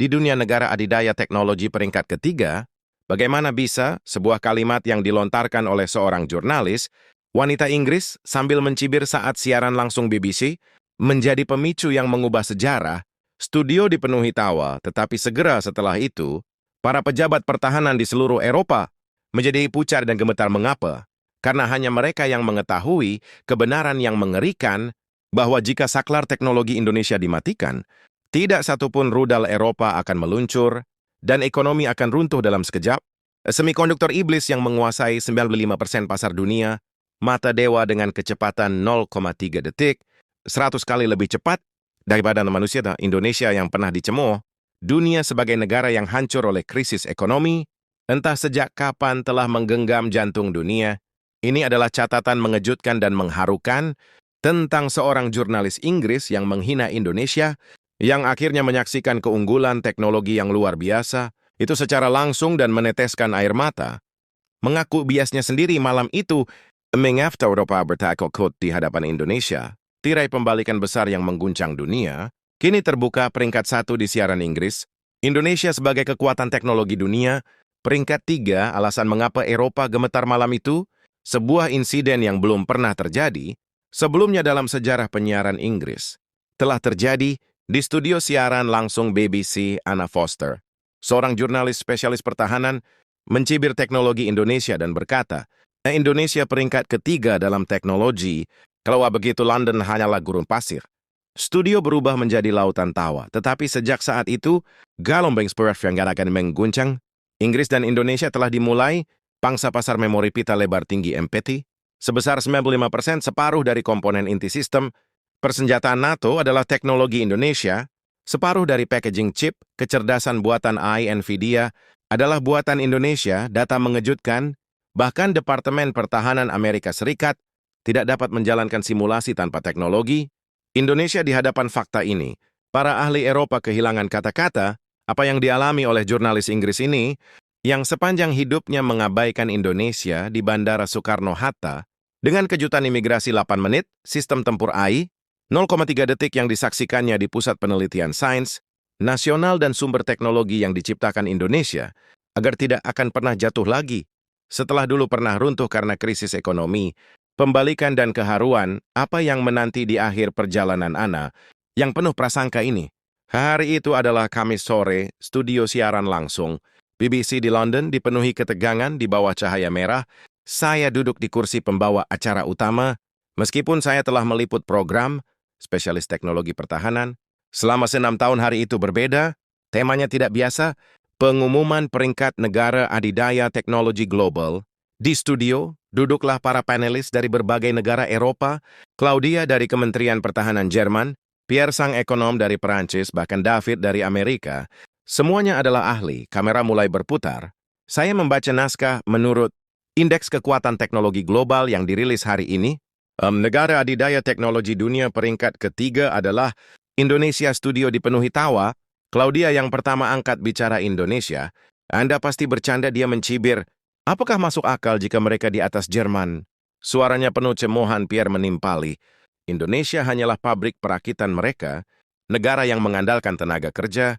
di dunia negara adidaya teknologi peringkat ketiga, bagaimana bisa sebuah kalimat yang dilontarkan oleh seorang jurnalis, wanita Inggris sambil mencibir saat siaran langsung BBC, menjadi pemicu yang mengubah sejarah. Studio dipenuhi tawa, tetapi segera setelah itu, para pejabat pertahanan di seluruh Eropa menjadi pucat dan gemetar. Mengapa? Karena hanya mereka yang mengetahui kebenaran yang mengerikan bahwa jika saklar teknologi Indonesia dimatikan, tidak satupun rudal Eropa akan meluncur dan ekonomi akan runtuh dalam sekejap. Semikonduktor iblis yang menguasai 95% pasar dunia, mata dewa dengan kecepatan 0,3 detik, 100 kali lebih cepat daripada manusia. Indonesia yang pernah dicemooh dunia sebagai negara yang hancur oleh krisis ekonomi, entah sejak kapan telah menggenggam jantung dunia. Ini adalah catatan mengejutkan dan mengharukan tentang seorang jurnalis Inggris yang menghina Indonesia, yang akhirnya menyaksikan keunggulan teknologi yang luar biasa, itu secara langsung dan meneteskan air mata. Mengaku biasnya sendiri malam itu, mengafter Eropa bertakut di hadapan Indonesia. Tirai pembalikan besar yang mengguncang dunia, kini terbuka peringkat 1 di siaran Inggris. Indonesia sebagai kekuatan teknologi dunia, peringkat 3 alasan mengapa Eropa gemetar malam itu, sebuah insiden yang belum pernah terjadi sebelumnya dalam sejarah penyiaran Inggris. Telah terjadi di studio siaran langsung BBC. Anna Foster, seorang jurnalis spesialis pertahanan, mencibir teknologi Indonesia dan berkata, Indonesia peringkat ketiga dalam teknologi, kalau begitu London hanyalah gurun pasir. Studio berubah menjadi lautan tawa, tetapi sejak saat itu, gelombang spirit yang akan mengguncang Inggris dan Indonesia telah dimulai. Pangsa pasar memori pita lebar tinggi MPT, sebesar 95%, separuh dari komponen inti sistem. Persenjataan NATO adalah teknologi Indonesia, separuh dari packaging chip, kecerdasan buatan AI NVIDIA adalah buatan Indonesia. Data mengejutkan, bahkan Departemen Pertahanan Amerika Serikat tidak dapat menjalankan simulasi tanpa teknologi. Indonesia di hadapan fakta ini, para ahli Eropa kehilangan kata-kata. Apa yang dialami oleh jurnalis Inggris ini, yang sepanjang hidupnya mengabaikan Indonesia di Bandara Soekarno-Hatta, dengan kejutan imigrasi 8 menit, sistem tempur AI, 0,3 detik yang disaksikannya di Pusat Penelitian Sains Nasional dan Sumber Teknologi yang diciptakan Indonesia, agar tidak akan pernah jatuh lagi. Setelah dulu pernah runtuh karena krisis ekonomi, pembalikan dan keharuan, apa yang menanti di akhir perjalanan Ana, yang penuh prasangka ini. Hari itu adalah Kamis sore, studio siaran langsung BBC di London dipenuhi ketegangan di bawah cahaya merah. Saya duduk di kursi pembawa acara utama, meskipun saya telah meliput program spesialis teknologi pertahanan. Selama 6 tahun hari itu berbeda, temanya tidak biasa, pengumuman peringkat negara adidaya teknologi global. Di studio, duduklah para panelis dari berbagai negara Eropa, Claudia dari Kementerian Pertahanan Jerman, Pierre sang ekonom dari Perancis, bahkan David dari Amerika. Semuanya adalah ahli. Kamera mulai berputar. Saya membaca naskah menurut Indeks Kekuatan Teknologi Global yang dirilis hari ini. Negara adidaya teknologi dunia peringkat ketiga adalah Indonesia. Studio dipenuhi tawa. Claudia yang pertama angkat bicara Indonesia. Anda pasti bercanda, dia mencibir. Apakah masuk akal jika mereka di atas Jerman? Suaranya penuh cemoohan. Pierre menimpali. Indonesia hanyalah pabrik perakitan mereka. Negara yang mengandalkan tenaga kerja,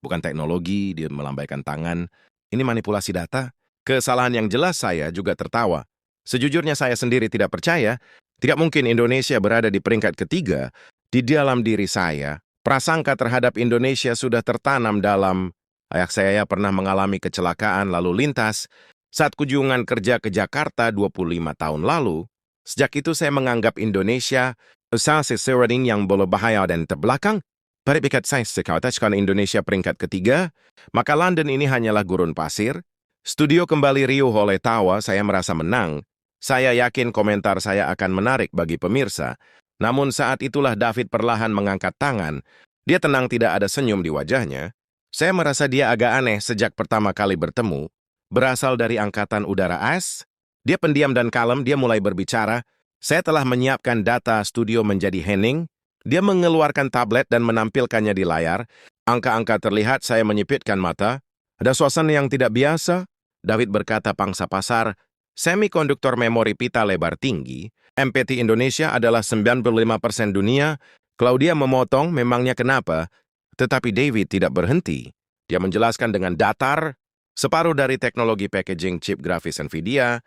bukan teknologi. Dia melambaikan tangan. Ini manipulasi data. Kesalahan yang jelas. Saya juga tertawa. Sejujurnya saya sendiri tidak percaya. Tidak mungkin Indonesia berada di peringkat ketiga. Di dalam diri saya, prasangka terhadap Indonesia sudah tertanam dalam. Ayah saya pernah mengalami kecelakaan lalu lintas saat kunjungan kerja ke Jakarta 25 tahun lalu. Sejak itu saya menganggap Indonesia seseorang yang berbahaya dan terbelakang. Pada pikat saya sekatakan Indonesia peringkat ketiga, maka London ini hanyalah gurun pasir. Studio kembali riuh oleh tawa. Saya merasa menang. Saya yakin komentar saya akan menarik bagi pemirsa. Namun saat itulah David perlahan mengangkat tangan. Dia tenang, tidak ada senyum di wajahnya. Saya merasa dia agak aneh sejak pertama kali bertemu. Berasal dari Angkatan Udara AS. Dia pendiam dan kalem. Dia mulai berbicara. Saya telah menyiapkan data studio menjadi hening. Dia mengeluarkan tablet dan menampilkannya di layar. Angka-angka terlihat. Saya menyipitkan mata. Ada suasana yang tidak biasa. David berkata, pangsa pasar semikonduktor memori pita lebar tinggi. MPT Indonesia adalah 95% dunia. Claudia memotong, memangnya kenapa? Tetapi David tidak berhenti. Dia menjelaskan dengan datar, separuh dari teknologi packaging chip grafis NVIDIA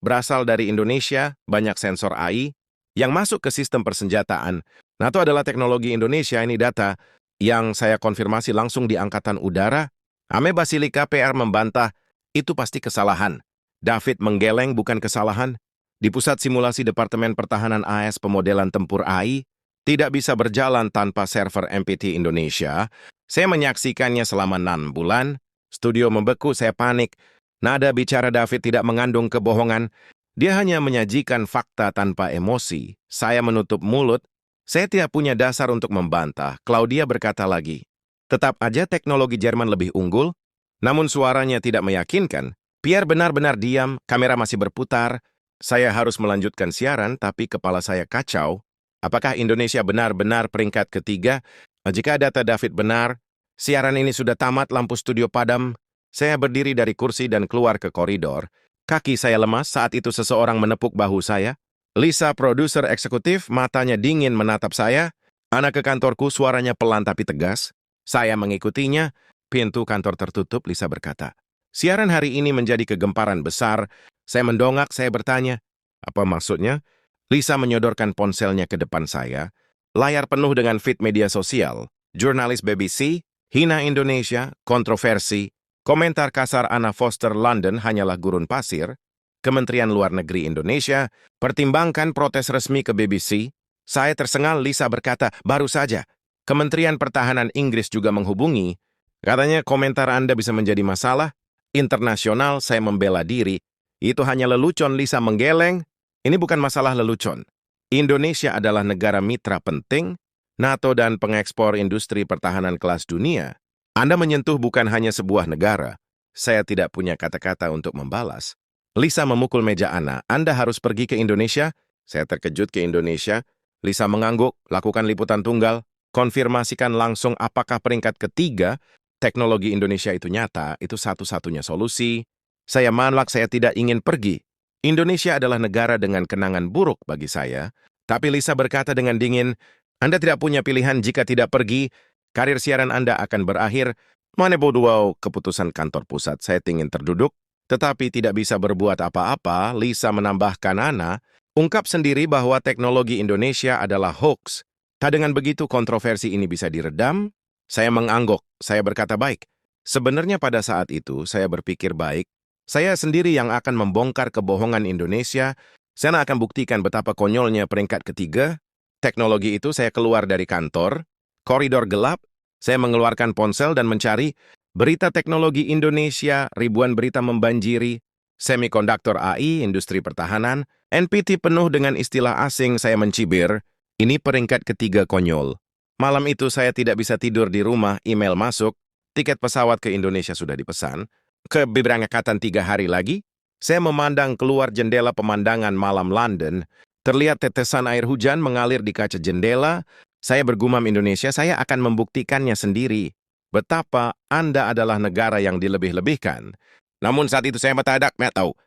berasal dari Indonesia, banyak sensor AI yang masuk ke sistem persenjataan. NATO adalah teknologi Indonesia, ini data yang saya konfirmasi langsung di Angkatan Udara. Ame Basilika PR membantah, itu pasti kesalahan. David menggeleng bukan kesalahan. Di Pusat Simulasi Departemen Pertahanan AS Pemodelan Tempur AI, tidak bisa berjalan tanpa server MPT Indonesia. Saya menyaksikannya selama 6 bulan. Studio membeku, saya panik. Nada bicara David tidak mengandung kebohongan. Dia hanya menyajikan fakta tanpa emosi. Saya menutup mulut. Saya tidak punya dasar untuk membantah. Claudia berkata lagi, tetap aja teknologi Jerman lebih unggul, namun suaranya tidak meyakinkan. Pierre benar-benar diam, kamera masih berputar. Saya harus melanjutkan siaran, tapi kepala saya kacau. Apakah Indonesia benar-benar peringkat ketiga? Jika data David benar, siaran ini sudah tamat, lampu studio padam. Saya berdiri dari kursi dan keluar ke koridor. Kaki saya lemas, saat itu seseorang menepuk bahu saya. Lisa, produser eksekutif, matanya dingin menatap saya. Anak ke kantorku, suaranya pelan tapi tegas. Saya mengikutinya. Pintu kantor tertutup, Lisa berkata. Siaran hari ini menjadi kegemparan besar. Saya mendongak, saya bertanya. Apa maksudnya? Lisa menyodorkan ponselnya ke depan saya. Layar penuh dengan feed media sosial. Jurnalis BBC, hina Indonesia, kontroversi. Komentar kasar Anna Foster London hanyalah gurun pasir. Kementerian Luar Negeri Indonesia pertimbangkan protes resmi ke BBC. Saya tersengal, Lisa berkata, baru saja. Kementerian Pertahanan Inggris juga menghubungi. Katanya komentar Anda bisa menjadi masalah. Internasional, saya membela diri. Itu hanya lelucon, Lisa menggeleng. Ini bukan masalah lelucon. Indonesia adalah negara mitra penting, NATO dan pengekspor industri pertahanan kelas dunia. Anda menyentuh bukan hanya sebuah negara. Saya tidak punya kata-kata untuk membalas. Lisa memukul meja Anna. Anda harus pergi ke Indonesia? Saya terkejut ke Indonesia. Lisa mengangguk, lakukan liputan tunggal, konfirmasikan langsung apakah peringkat ketiga teknologi Indonesia itu nyata, itu satu-satunya solusi. Saya manlak, saya tidak ingin pergi. Indonesia adalah negara dengan kenangan buruk bagi saya. Tapi Lisa berkata dengan dingin, Anda tidak punya pilihan jika tidak pergi. Karir siaran Anda akan berakhir. Mana bodoh keputusan kantor pusat. Saya ingin terduduk. Tetapi tidak bisa berbuat apa-apa, Lisa menambahkan Anna, ungkap sendiri bahwa teknologi Indonesia adalah hoax. Tak dengan begitu kontroversi ini bisa diredam? Saya mengangguk, saya berkata baik. Sebenarnya pada saat itu saya berpikir baik, saya sendiri yang akan membongkar kebohongan Indonesia, saya akan buktikan betapa konyolnya peringkat ketiga. Teknologi itu saya keluar dari kantor, koridor gelap, saya mengeluarkan ponsel dan mencari berita teknologi Indonesia, ribuan berita membanjiri, semikonduktor AI, industri pertahanan, NPT penuh dengan istilah asing, saya mencibir, ini peringkat ketiga konyol. Malam itu saya tidak bisa tidur di rumah, email masuk, tiket pesawat ke Indonesia sudah dipesan, keberangkatan 3 hari lagi, saya memandang keluar jendela pemandangan malam London, terlihat tetesan air hujan mengalir di kaca jendela, saya bergumam Indonesia, saya akan membuktikannya sendiri. Betapa Anda adalah negara yang dilebih-lebihkan. Namun saat itu saya metadak, tahu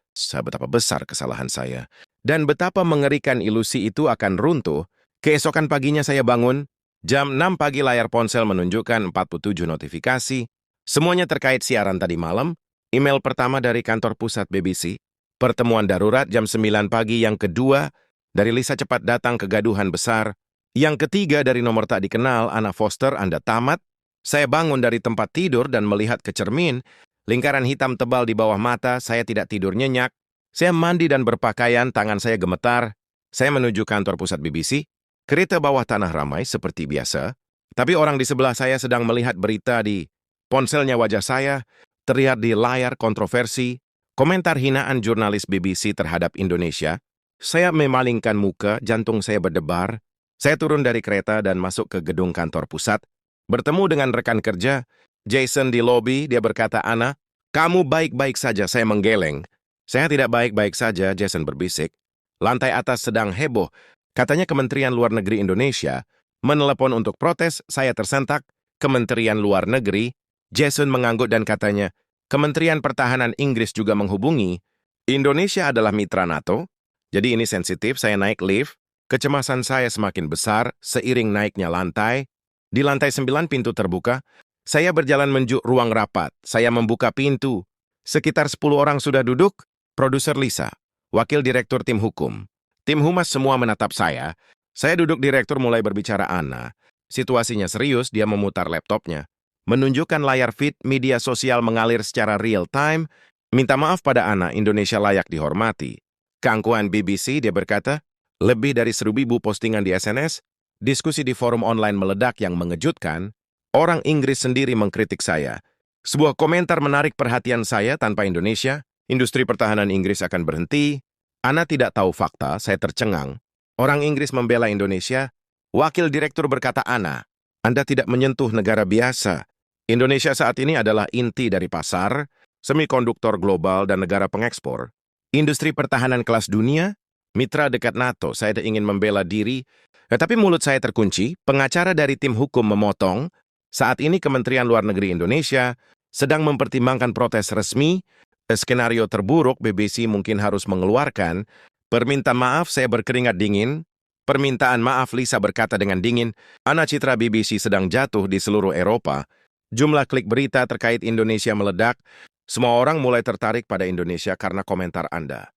betapa besar kesalahan saya. Dan betapa mengerikan ilusi itu akan runtuh. Keesokan paginya saya bangun, jam 6 pagi layar ponsel menunjukkan 47 notifikasi. Semuanya terkait siaran tadi malam, email pertama dari kantor pusat BBC, pertemuan darurat jam 9 pagi yang kedua, dari Lisa cepat datang kegaduhan besar. Yang ketiga dari nomor tak dikenal, Anna Foster, Anda tamat. Saya bangun dari tempat tidur dan melihat ke cermin, lingkaran hitam tebal di bawah mata, saya tidak tidur nyenyak. Saya mandi dan berpakaian, tangan saya gemetar. Saya menuju kantor pusat BBC. Kereta bawah tanah ramai seperti biasa. Tapi orang di sebelah saya sedang melihat berita di ponselnya wajah saya, terlihat di layar kontroversi, komentar hinaan jurnalis BBC terhadap Indonesia. Saya memalingkan muka, jantung saya berdebar. Saya turun dari kereta dan masuk ke gedung kantor pusat. Bertemu dengan rekan kerja, Jason di lobi, dia berkata, Anna, kamu baik-baik saja, saya menggeleng. Saya tidak baik-baik saja, Jason berbisik. Lantai atas sedang heboh. Katanya Kementerian Luar Negeri Indonesia menelepon untuk protes, saya tersentak. Kementerian Luar Negeri, Jason mengangguk dan katanya, Kementerian Pertahanan Inggris juga menghubungi. Indonesia adalah mitra NATO, jadi ini sensitif, saya naik lift. Kecemasan saya semakin besar seiring naiknya lantai. Di lantai 9 pintu terbuka, Saya berjalan menuju ruang rapat. Saya membuka pintu. Sekitar 10 orang sudah duduk. Produser Lisa, wakil direktur tim hukum. Tim humas semua menatap saya. Saya duduk direktur mulai berbicara Ana. Situasinya serius, dia memutar laptopnya. Menunjukkan layar feed media sosial mengalir secara real time. Minta maaf pada Ana, Indonesia layak dihormati. Keangkuhan BBC, dia berkata, lebih dari 1.000 postingan di SNS, diskusi di forum online meledak yang mengejutkan. Orang Inggris sendiri mengkritik saya. Sebuah komentar menarik perhatian saya. Tanpa Indonesia, industri pertahanan Inggris akan berhenti. Ana tidak tahu fakta, saya tercengang. Orang Inggris membela Indonesia. Wakil direktur berkata, Ana, Anda tidak menyentuh negara biasa. Indonesia saat ini adalah inti dari pasar, semikonduktor global dan negara pengekspor. Industri pertahanan kelas dunia, mitra dekat NATO, saya ingin membela diri. Tetapi mulut saya terkunci, pengacara dari tim hukum memotong. Saat ini Kementerian Luar Negeri Indonesia sedang mempertimbangkan protes resmi. Skenario terburuk BBC mungkin harus mengeluarkan permintaan maaf. Saya berkeringat dingin. Permintaan maaf, Lisa berkata dengan dingin. Ana, citra BBC sedang jatuh di seluruh Eropa. Jumlah klik berita terkait Indonesia meledak. Semua orang mulai tertarik pada Indonesia karena komentar Anda.